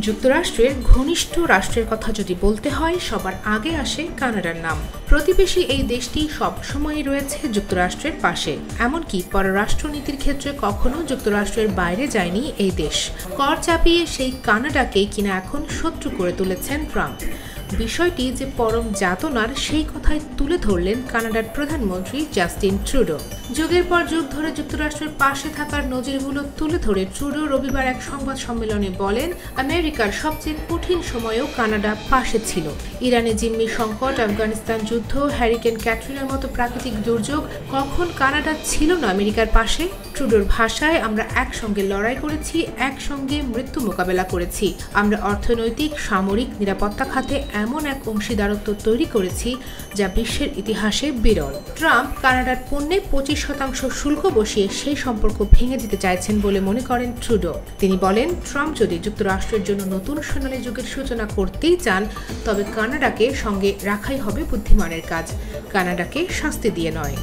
যুক্তরাষ্ট্রের ঘনিষ্ঠ রাষ্ট্রের কথা যদি বলতে হয় সবার আগে আসে কানাডার নাম। প্রতিবেশী এই দেশটি সবসময়ই রয়েছে যুক্তরাষ্ট্রের পাশে, এমনকি পররাষ্ট্রনীতির ক্ষেত্রে কখনো যুক্তরাষ্ট্রের বাইরে যায়নি এই দেশ। কর চাপিয়ে সেই কানাডাকেই কিনা এখন শত্রু করে তুলেছেন ট্রাম্প। বিষয়টি যে পরম যাতনার সেই কথাই তুলে ধরলেন কানাডার প্রধানমন্ত্রী জাস্টিন ট্রুডো। যুগের পর যুগ ধরে যুক্তরাষ্ট্রের পাশে থাকার নজিরগুলো তুলে ধরে ট্রুডো রবিবার এক সংবাদ সম্মেলনে বলেন, আমেরিকার সবচেয়ে কঠিন সময়েও কানাডা পাশে ছিল। ইরানে জিম্মি সংকট, আফগানিস্তান যুদ্ধ, হ্যারিকেন ক্যাটরিনার মতো প্রাকৃতিক দুর্যোগ, কখন কানাডা ছিল না আমেরিকার পাশে? ট্রুডোর ভাষায়, আমরা একসঙ্গে লড়াই করেছি, একসঙ্গে মৃত্যু মোকাবেলা করেছি। আমরা অর্থনৈতিক, সামরিক, নিরাপত্তা খাতে এমন এক অংশীদারত্ব তৈরি করেছি যা বিশ্বের ইতিহাসে বিরল। ট্রাম্প কানাডার পণ্যে 25% শুল্ক বসিয়ে সেই সম্পর্ক ভেঙে দিতে চাইছেন বলে মনে করেন ট্রুডো। তিনি বলেন, ট্রাম্প যদি যুক্তরাষ্ট্রের জন্য নতুন সোনালী যুগের সূচনা করতেই চান, তবে কানাডাকে সঙ্গে রাখাই হবে বুদ্ধিমানের কাজ, কানাডাকে শাস্তি দিয়ে নয়।